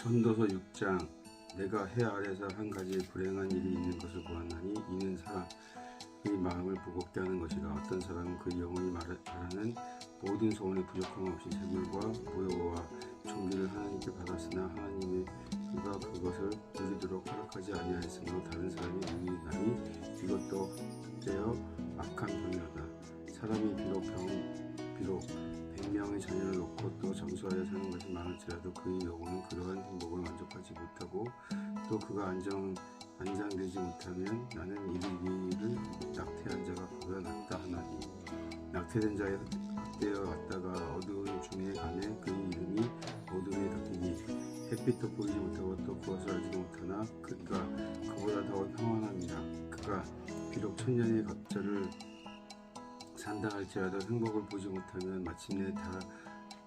전도서 6장. 내가 해 아래서 한 가지 불행한 일이 있는 것을 보았나니 이는 사람의 마음을 무겁게 하는 것이라. 어떤 사람은 그 영혼이 말하는 모든 소원의 부족함 없이 재물과 무효와 존귀를 하나님께 받았으나 하나님의 그가 그것을 누리도록 허락하지 아니하였으므로 다른 사람이 누리나니 이것도 헛되어 악한 병이로다. 사람이 비록 100명의 자녀를 놓고 또 장수하여 사는 것이 많을지라도 그의 영혼은 그러한 행복을 만족하지 못하고 또 그가 안장되지 못하면 나는 이르기를 낙태한 자가 그보다 낫다 하나니. 낙태된 자의 헛되어 갔다가 어두운 중에 가매 그의 이름이 어둠에 덮이니 햇빛도 보이지 못하고 또 그것을 알지도 못하나 그가 그보다 더 평안함이라. 그가 비록 천년의 갑절을 산다 할지라도 행복을 보지 못하면 마침내 다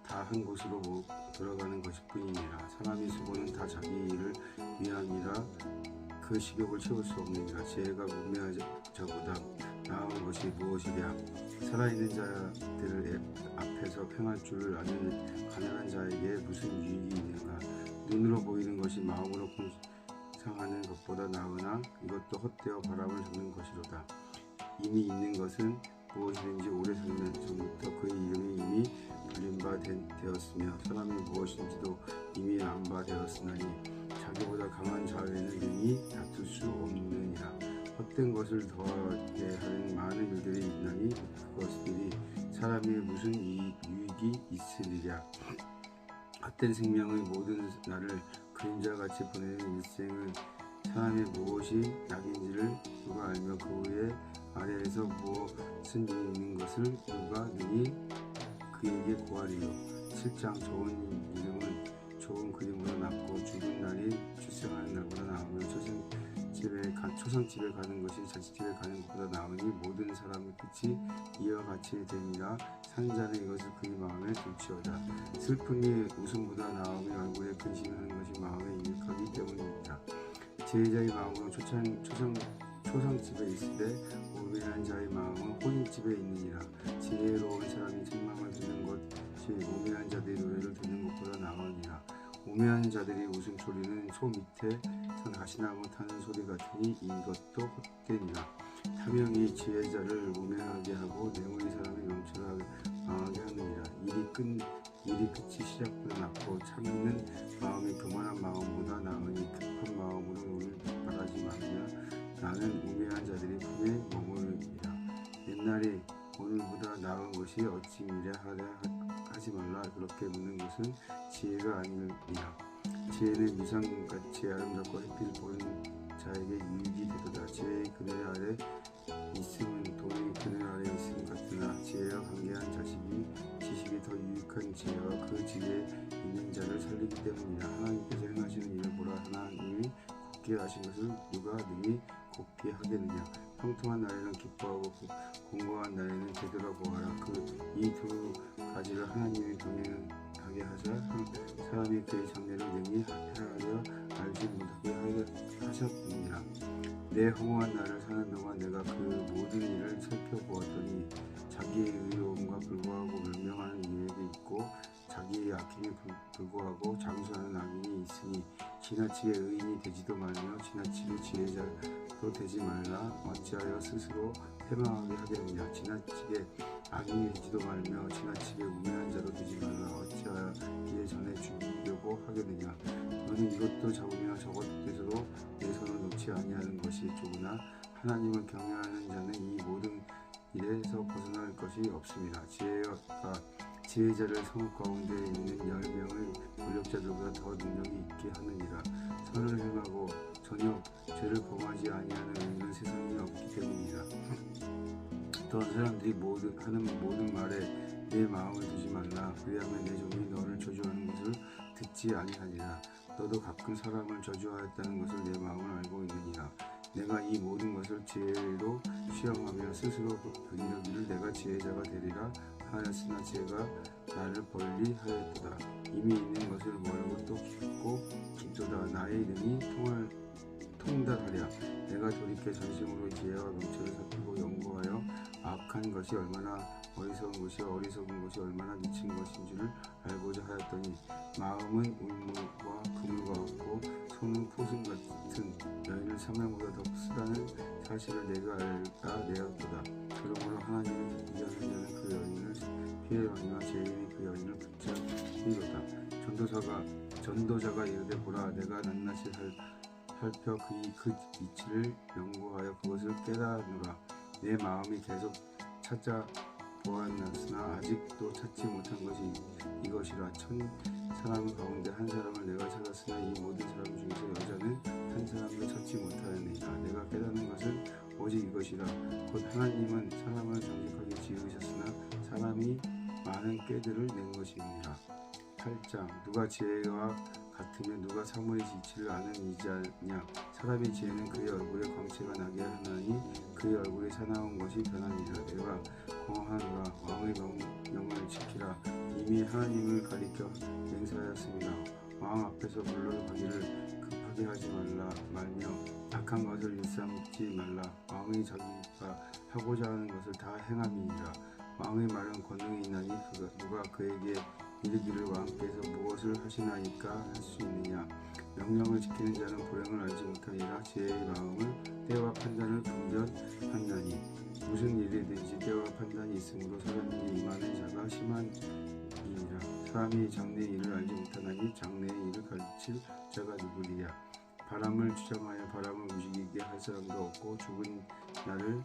한 곳으로 돌아가는 것일 뿐이니라. 사람의 수고는 다 자기 일을 위함이라 그 식욕을 채울 수 없느니라. 지혜가 무매한 자보다 나은 것이 무엇이랴. 살아있는 자들 앞에서 평할 줄을 아는 가난한 자에게 무슨 유익이 있는가. 눈으로 보이는 것이 마음으로 공상하는 것보다 나으나 이것도 헛되어 바람을 잡는 것이로다. 이미 있는 것은 무엇이든지 오래 살면 전부터 그의 이름이 이미 불린 바 되었으며 사람이 무엇인지도 이미 안 바 되었으나니 자기보다 강한 자에는 능히 다툴 수 없느니라. 헛된 것을 더하게 하는 많은 일들이 있나니 그것들이 사람이 무슨 유익이 있으리랴. 헛된 생명의 모든 날을 그림자같이 보내는 일생은 사람의 무엇이 낙인지를 누가 알며 그 후에 아래에서 무엇은 일이 있는 것을 누가 능히 그에게 구하리요. 7장. 좋은 이름은 좋은 그림보다 낫고 죽은 날이 출생하는 날보다 나으며 초상집에 가는 것이 자식집에 가는 것보다 나으니 모든 사람의 끝이 이와 같이 됨이라. 사는 자는 이것을 그의 마음에 둘지어다. 슬픔이 웃음보다 나음이 얼굴에 근심하는 것이 마음에 유익하기 때문입니다. 지혜자의 마음은 초상집에 있으되 우매한 자의 마음은 혼인집에 있느니라. 지혜로운 사람이 책망을 듣는 것이 우매한 자들의 노래를 듣는 것보다 나으니라. 우매한 자들의 웃음소리는 소 밑에서 가시나무 타는 소리 같으니 이것도 헛되니라. 탐욕이 지혜자를 우매하게 하고 뇌물이 사람의 명철을 망하게 하느니라. 일이 끝이 시작보다 낫고 참는 마음이 교만한 마음보다 나으니 급한 마음으로 오늘 바라지 말으며 나는 우매한 자들이 품에 머무르리라. 옛날에 오늘보다 나은 것이 어찌 미래 하지 말라. 그렇게 묻는 것은 지혜가 아니니라. 지혜는 미상같이 아름답고 햇빛을 보는 자에게 유익이 되도다. 지혜의 그늘 아래 있음은 돈의 그늘 아래 있음 같으나 지혜와 관계한 지식이 더 유익한 지혜와 그 지혜에 있는 자를 살리기 때문이라. 하나님께서 행하시는 일을 보라. 하나님이 곱게 하신 것을 누가 능히 곱게 하겠느냐. 평통한 날에는 기뻐하고 공고한 날에는 되돌아보아라. 이 두 가지를 하나님이 병행하게 하사 사람이 그의 장래를 능히 헤아려 알지 못하게 하셨느니라. 내 허무한 날을 사는 동안 내가 그 모든 일을 살펴보았더니 자기의 의로움과 불구하고 멸명하는 이에게 있고 자기의 악행에 불구하고 장수하는 악인이 있으니 지나치게 의인이 되지도 말며 지나치게 지혜자도 되지 말라. 어찌하여 스스로 패망하게 하겠느냐. 지나치게 악인이 되지도 말며 지나치게 우매한 자도 되지 말라. 어찌하여 이에 전에 죽이려고 하겠느냐. 너는 이것도 잡으며 저것에서도 내 손을 놓지 아니하는 것이 좋으나 하나님을 경외하는 자는 이 모든 일에서 벗어날 것이 없습니다. 지혜자를 성읍 가운데 있는 10명의 권력자들보다 더 능력이 있게 하느니라. 선을 행하고 전혀 죄를 범하지 아니하는 의인은 세상에 없기 때문이라. 어떤 사람들이 하는 모든 말에 내 마음을 두지 말라. 그리하면 내 종이 너를 저주하는 것을 듣지 아니하리라. 너도 가끔 사람을 저주하였다는 것을 내 마음을 알고 있느니라. 내가 이 모든 것을 지혜로 시험하며 스스로 이르기를 내가 지혜자가 되리라 하였으나 지혜가 나를 멀리하였도다. 이미 있는 것을 모르고 또 깊도다. 나의 능히 통달하랴. 내가 돌이켜 전심으로 지혜와 명철을 살피고 연구하여 악한 것이 얼마나 어리석은 것이 얼마나 미친 것인 줄을 알고자 하였더니 마음은 울물과 그물과 생명보다 더 크다는 사실을 내가 알까 되었도다. 그러므로 하나님이 이겨는 자는 그 여인을 피해가니와 죄인이 그 여인을 붙잡히로다. 전도자가 이르되 보라, 내가 낱낱이 살펴 그 이치를 연구하여 그것을 깨닫노라. 내 마음이 계속 찾아보았으나 아직도 찾지 못한 것이 이것이라. 천 사람 가운데 한 사람을 내가 찾았으나 이 모든 사람 중에서 여자는 한 사람도 찾지 못하였느니라. 내가 깨닫는 것은 오직 이것이라. 곧 하나님은 사람을 정직하게 지으셨으나 사람이 많은 꾀들을 낸 것입니다. 8장. 누가 지혜와 같으면 누가 사물의 이치를 아는 이자냐. 사람의 지혜는 그의 얼굴에 광채가 나게 하나니 그의 얼굴에 사나운 것이 변하니라. 내가 공허하노라. 왕의 명을 지키라. 이미 하나님을 가리켜 맹세하였습니다. 왕 앞에서 물러가기를 급하게 하지 말며 악한 것을 일삼지 말라. 왕이 자기가 하고자 하는 것을 다 행함이니라. 왕의 말은 권능이 있나니 누가 그에게 이르기를 왕께서 무엇을 하시나이까 할 수 있느냐. 명령을 지키는 자는 불행을 알지 못하니라. 지혜의 마음을 때와 판단을 분별한다니. 무슨 일이든지 때와 판단이 있으므로 사람이 임하는 자가 심한이니라. 사람이 장래의 일을 알지 못하나니 장래의 일을 가르칠 자가 누구리야. 바람을 주장하여 바람을 움직이게 할 사람도 없고 죽은 날을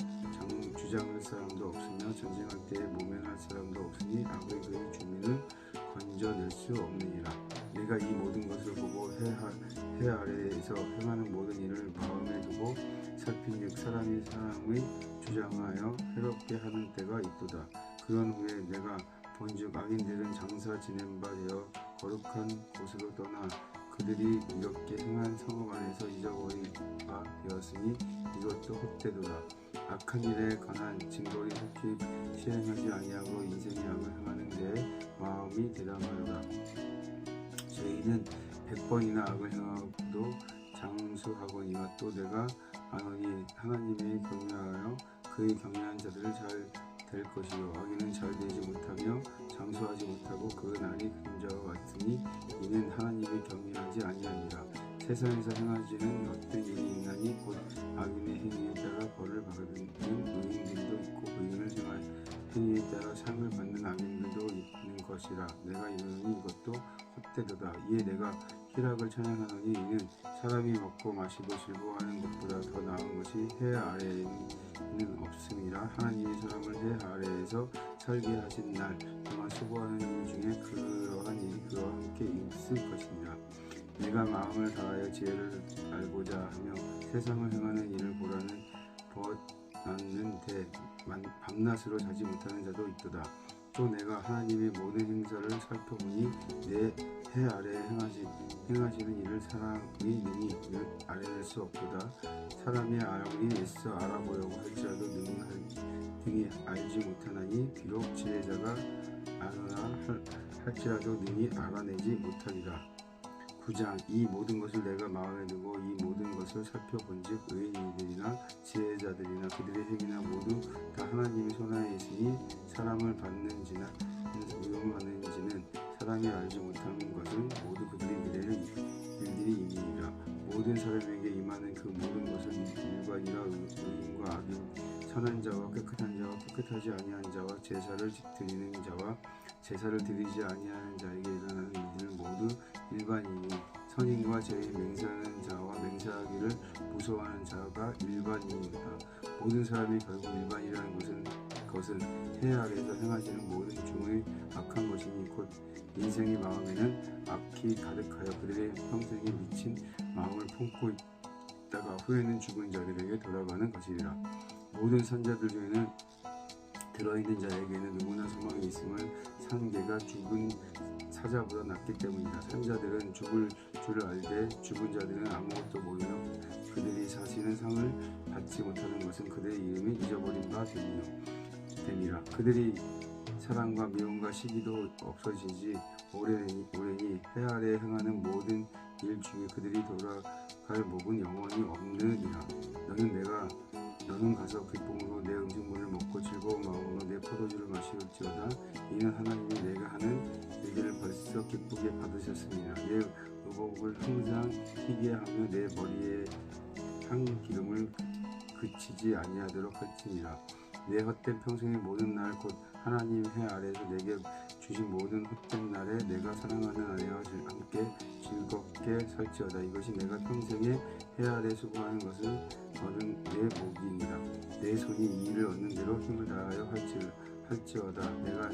주장할 사람도 없으며 전쟁할 때에 모면할 사람도 없으니 악의 그의 주민을 건져낼 수 없느니라. 내가 이 모든 것을 보고 해 아래에서 행하는 모든 일을 마음에 두고 살핀즉 사람이 사람의 주장하여 해롭게 하는 때가 있도다. 그런 후에 내가 본즉 악인들은 장사 지낸 바 되어 거룩한 곳으로 떠나 그들이 이렇게 행한 성읍 안에서 잊어버리가 되었으니 이것도 헛되도다. 악한 일에 관한 증거를 속히 실행하지 아니하고 인생의 악을 행하는 데 마음이 대담하도다. 죄인은 100번이나 악을 행하고도 장수하거니와 또 내가 아노니 하나님의 경외하여 그의 경외한 자들을 잘 될 것이요 악인은 잘 되지 못하며 장수하지 못하고 그 날이 그림자와 같으니 이는 하나님의 경외하지 아니하니라. 세상에서 행하지는 어떤 일이 있나니 곧 악인의 행위에 따라 벌을 받는 의인들도 있고 의인을 행할 행위에 따라 상을 받는 악인들도 있는 것이라. 내가 이르노니 이것도 헛되도다. 이에 내가 희락을 찬양하노니 이는 사람이 먹고 마시고 즐거워하는 것보다 더 나은 것이 해 아래에는 없음이라. 하나님이 사람을 해 아래에서 살게 하신 날 동안 수고하는 일 중에 그러한 일이 그와 함께 있을 것이니라. 내가 마음을 다하여 지혜를 알고자 하며 세상을 행하는 일을 보았는데 밤낮으로 자지 못하는 자도 있도다. 또 내가 하나님의 모든 행사를 살펴보니 내 해 아래에 행하시는 일을 사람이 능히 알아낼 수 없도다. 사람이 아무리 애써 알아보려고 할지라도 능히 알지 못하나니 비록 지혜자가 아노라 할지라도 능히 알아내지 못하리라. 9장. 이 모든 것을 내가 마음에 두고 이 모든 것을 살펴본즉 의인들이나 지혜자들이나 그들의 행위나 모두 다 하나님의 손안에 있으니 사람을 받는지나 위험하는지는 사람이 알지 못하는 것은 모두 그들의 일들이 임이니라. 모든 사람에게 임하는 그 모든 것은 일관이라. 의인과 악인, 선한 자와 깨끗한 자와 깨끗하지 아니한 자와 제사를 드리는 자와 제사를 드리지 아니하는 자에게 일어나는 일들 모두 일반이니 선인과 죄인, 맹세하는 자와 맹세하기를 무서워하는 자가 일반이니라. 모든 사람이 결국 일반이라는 것은 해 아래에서 행하시는 모든 중의 악한 것이니 곧 인생의 마음에는 악이 가득하여 그들의 평생에 미친 마음을 품고 있다가 후에는 죽은 자들에게 돌아가는 것이라. 모든 선자들 중에는 들어있는 자에게는 누구나 소망이 있음을 산개가 죽은 사자보다 낫기 때문이다. 산자들은 죽을 줄을 알되 죽은 자들은 아무것도 모르며 그들이 사시는 상을 받지 못하는 것은 그들의 이름이 잊어버린 바 됨이라. 그들이 사랑과 미움과 시기도 없어지지 오래니 해 아래 행하는 모든 일 중에 그들이 돌아갈 목은 영원히 없느니라. 너는 가서 기쁨으로 내 음식물을 먹고 즐거운 마음으로 내 포도주를 마시올지어다. 이는 하나님이 내가 하는 일들을 벌써 기쁘게 받으셨습니다. 내 의복을 항상 희게 하며 내 머리에 향 기름을 그치지 아니하도록 할지니라. 내 헛된 평생의 모든 날 곧 하나님 해 아래에서 내게 주신 모든 헛된 날에 내가 사랑하는 아내와 함께 즐겁게 살지어다. 이것이 내가 평생에 해 아래 수고하는 것을 얻은 내 복이니라. 내 손이 이 일을 얻는 대로 힘을 다하여 할지어다. 내가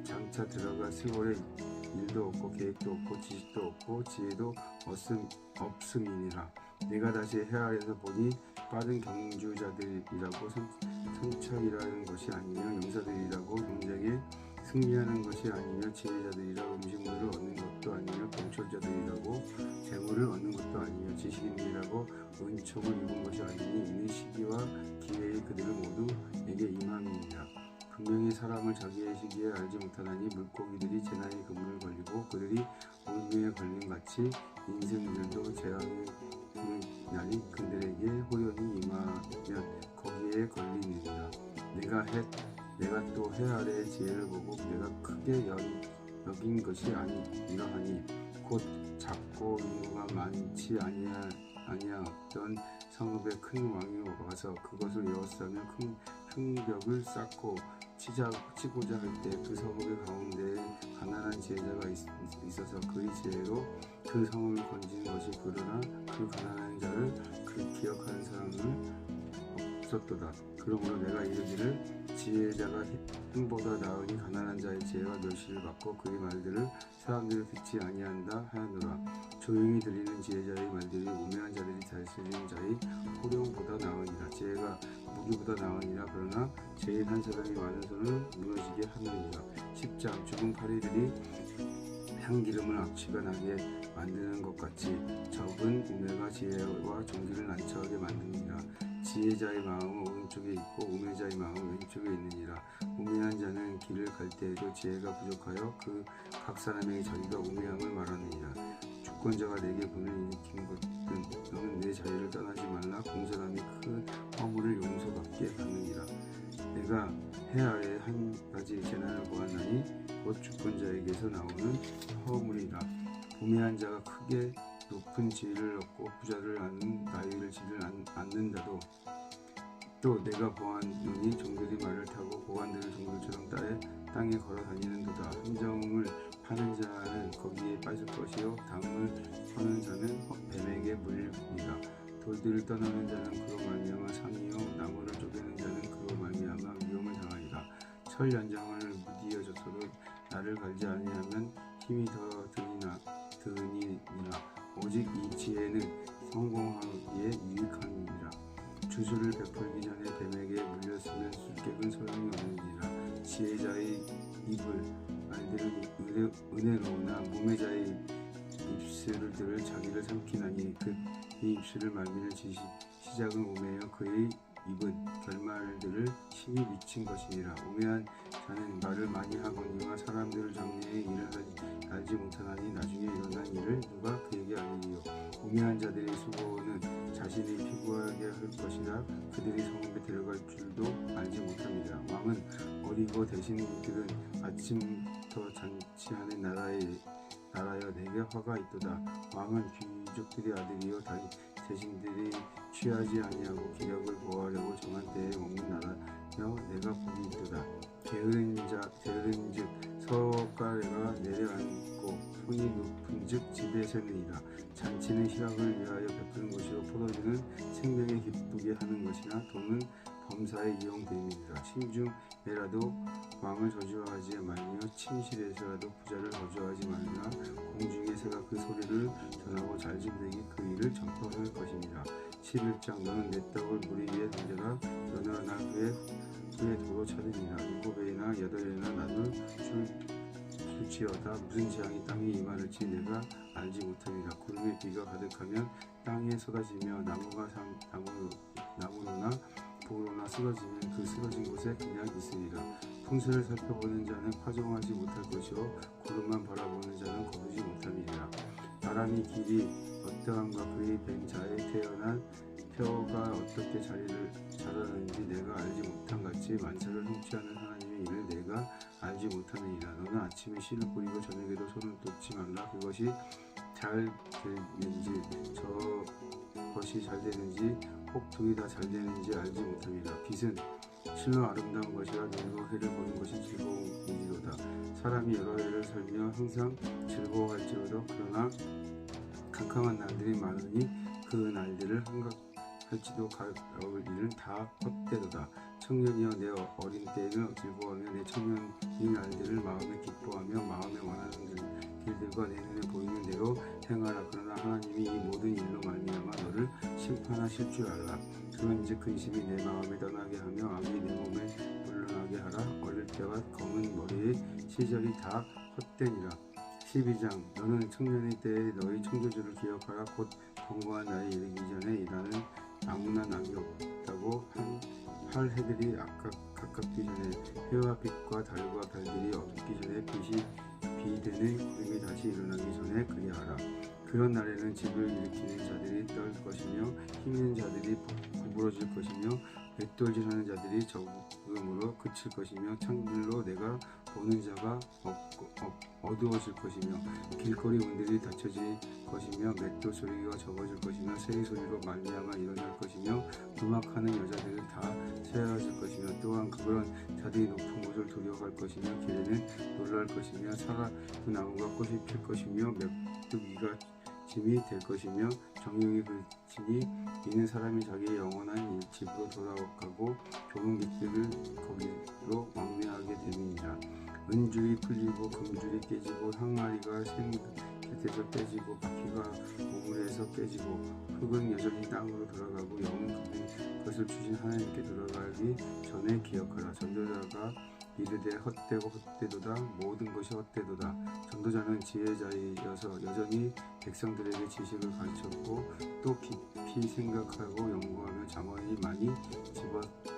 장차 들어갈 세월에 일도 없고 계획도 없고 지식도 없고 지혜도 없음이니라. 내가 다시 해 아래에서 보니 빠른 경주자들이라고 선착이라는 것이 아니며 용사들이라고 경쟁에 승리하는 것이 아니며 지혜자들이라 음식물을 얻는 것도 아니며 병철자들이라고 재물을 얻는 것도 아니며 지식인들이라고 은총을 입은 것이 아니니 이는 시기와 기회에 그들을 모두에게 임함이니라. 분명히 사람을 자기의 시기에 알지 못하나니 물고기들이 재난의 그물을 걸리고 그들이 온유에 걸린 같이 인생들도 재앙의 날이 그들에게 호연히 임하면 거기에 걸리느니라. 내가 또 해 아래의 지혜를 보고 내가 크게 여긴 것이 이러하니 곧 작고 인구가 많지 아니하던 성읍에 큰 왕이 와서 그것을 에워싸며 큰 벽을 쌓고 치고자 할 때 그 성읍의 가운데에 가난한 지혜자가 있어서 그의 지혜로 그 성을 건지는 것이 그러나 그 가난한 자를 기억하는 사람은 없었도다. 그러므로 내가 이르기를 지혜자가 힘보다 나으니 가난한 자의 지혜가 멸시를 받고 그의 말들을 사람들이 듣지 아니한다 하였노라. 조용히 들리는 지혜자의 말들이 우매한 자들이 다스리는 자의 호령보다 나으니라. 지혜가 무기보다 나으니라. 그러나 죄인 한 사람이 많은 손을 무너지게 하느니라. 10장 죽은 파리들이 향기름을 악취가 나게 만드는 것 같이 적은 우매가 지혜와 종기를 난처하게 만듭니다. 지혜자의 마음은 오른쪽에 있고 우매자의 마음은 왼쪽에 있느니라. 우매한 자는 길을 갈 때에도 지혜가 부족하여 각 사람에게 자기가 우매함을 말하느니라. 주권자가 내게 분을 일으킨 것든 너는 내 자유를 떠나지 말라. 공사람이 큰 허물을 용서받게 받느니라. 내가 해 아래 한 가지 재난을 보았나니 곧 주권자에게서 나오는 허물이라. 우매한 자가 크게 높은 지위를 얻고 부자를 아는 나이를 지를 않는다도 또 내가 보았노니 종들이 말을 타고 고관들을 종들처럼 땅에 걸어 다니는도다. 함정을 파는 자는 거기에 빠질 것이요 담을 퍼는 자는 뱀에게 물리리라. 돌들을 떠나는 자는 그로 말미암아 상이요 나무를 쪼개는 자는 그로 말미암아 위험을 당하리라. 철 연장을 무디어져서도 나를 갈지 아니하면 힘이 더 드니라. 오직 이 지혜는 성공하기에 유익함이니라. 주술을 베풀기 전에 뱀에게 물렸으면 술객은 소용이 없느니라. 지혜자의 말들은 은혜로우나 무매자의 입술을 들을 자기를 삼키나니 그의 입술을 말미를 시작은 우매여 그의 입은 결말들을 심히 미친 것이니라. 우매한 자는 말을 많이 하거니와 사람들을 정리해 일을 알지 못하나니 나중에 일어난 일을 누가 그에게 알리리요. 우매한 자들의 수고는 자신이 피부하게 할 것이라 그들이 성읍에 데려갈 줄도 알지 못합니다. 왕은 어리고 대신들은 아침부터 잔치하는 나라여 내게 화가 있도다. 왕은 귀족들의 아들이요 대신들이 취하지 아니하고 기력을 보호하려고 정한 때에 먹는 나라여 내가 복이 있도다. 게으른즉 서가래가 내려앉고 손이 높은즉 집에 새느니라. 잔치는 희락을 위하여 베푸는 것이요 포도주는 생명에 기쁘게 하는 것이나 돈은 범사에 이용되느니라. 심중에라도 왕을 저주하지 말며 침실에서라도 부자를 저주하지 말라. 공중의 새가 그 소리를 전하고 잘짐승이 그 일을 전파할 것이니라. 11장 너는 내 떡을 무리 위에 던져라. 여러 날 후에 도로 찾으니라. 7배나 8배나 나눌 줄지어다. 무슨 재앙이 땅에 임하는지 내가 알지 못하리라. 구름에 비가 가득하면 땅에 쏟아지며 나무로나 돌로나 쓰러지면 그 쓰러진 곳에 그냥 있으리라. 풍수를 살펴보는 자는 파종하지 못할 것이요 구름만 바라보는 자는 거두지 못함이니라. 바람이 길이 어떠함과 그의 뱀 자에 태어난 표가 어떻게 자라는지 내가 알지 못한 같이 만사를 성취하는 하나님의 일을 내가 알지 못하느니라. 너는 아침에 씨를 뿌리고 저녁에도 손을 놓지 말라. 그것이 잘 될는지 벗이 잘 되는지 혹 둘이 다 잘 되는지 알지 못합니다. 빛은 실로 아름다운 것이라 눈으로 해를 보는 것이 즐거움이로다. 사람이 여러 해를 살며 항상 즐거워할지로도 그러나 캄캄한 날들이 많으니 그 날들을 한각할지도 가까울 일은 다 헛되도다. 청년이여 내 어린 때에는 즐거워하며 내 청년의 날들을 마음에 기뻐하며 마음에 원하는 길들과 내 눈에 보이는 대로 행하라. 그러나 하나님이 이 모든 일로 말미암아 너를 심판하실 줄 알라. 그런즉 근심이 내 마음에 떠나게 하며 악이 내 몸에 물러나게 하라. 어릴 때와 검은 머리의 시절이 다 헛되니라. 12장 너는 청년의 때에 너희 창조주를 기억하라. 곧 건강한 나이 이르기 전에 일하는 아무나 낙이 없다고 할 해들이 가깝기 전에 해와 빛과 달과 별들이 어둡기 전에 빛이 비되는 구름이 다시 일어나기 전에 그리하라. 그런 날에는 집을 일으키는 자들이 떨 것이며 힘있는 자들이 구부러질 것이며 맷돌질하는 자들이 적음으로 그칠 것이며 창들로 내가 보는 자가 어두워질 것이며 길거리 문들이 닫혀질 것이며 맷돌 소리가 적어질 것이며 쇠의 소리로 말미암아 일어날 것이며 음악하는 여자들은 다 사라질 것이며 또한 그런 자들이 높은 곳을 두려워할 것이며 길에는 놀랄 것이며 사과의 나무가 꽃이 필 것이며 메뚜기가 짐이 될 것이며 정령이 그치니 이는 사람이 자기의 영원한 집으로 돌아가고 좋은 객들을 거기로 왕래하게 됨이니라. 은줄이 풀리고 금줄이 깨지고 항아리가 샘 곁에서 깨지고 바퀴가 우물에서 깨지고 흙은 여전히 땅으로 돌아가고 영은 그것을 주신 하나님께 돌아가기 전에 기억하라. 전도자가 이르되 헛되도다 모든 것이 헛되도다. 전도자는 지혜자이어서 여전히 백성들에게 지식을 가르쳤고 또 깊이 생각하고 연구하며 잠언이 많이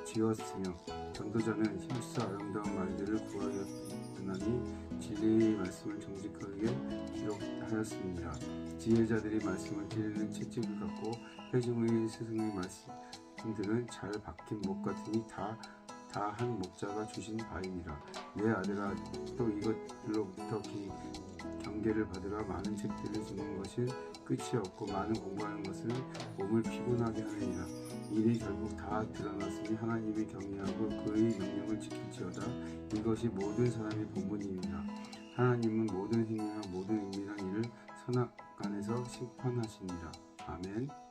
지었으며 전도자는 힘써 아름다운 말들을 구하였나니 진리의 말씀을 정직하게 기록하였습니다. 지혜자들이 말씀을 기르는 채찍을 갖고 회중의 스승의 말씀들은 잘 박힌 목 같으니 다 한 목자가 주신 바이니라. 내 아들아 또 이것들로부터 경계를 받으라. 많은 책들을 주는 것은 끝이 없고 많은 공부하는 것은 몸을 피곤하게 하느니라. 일이 결국 다 드러났으니 하나님이 경외하고 그의 명령을 지킬지어다. 이것이 모든 사람의 본분입니다. 하나님은 모든 행위와 모든 은밀한 일을 선악간에서 심판하시니라. 아멘.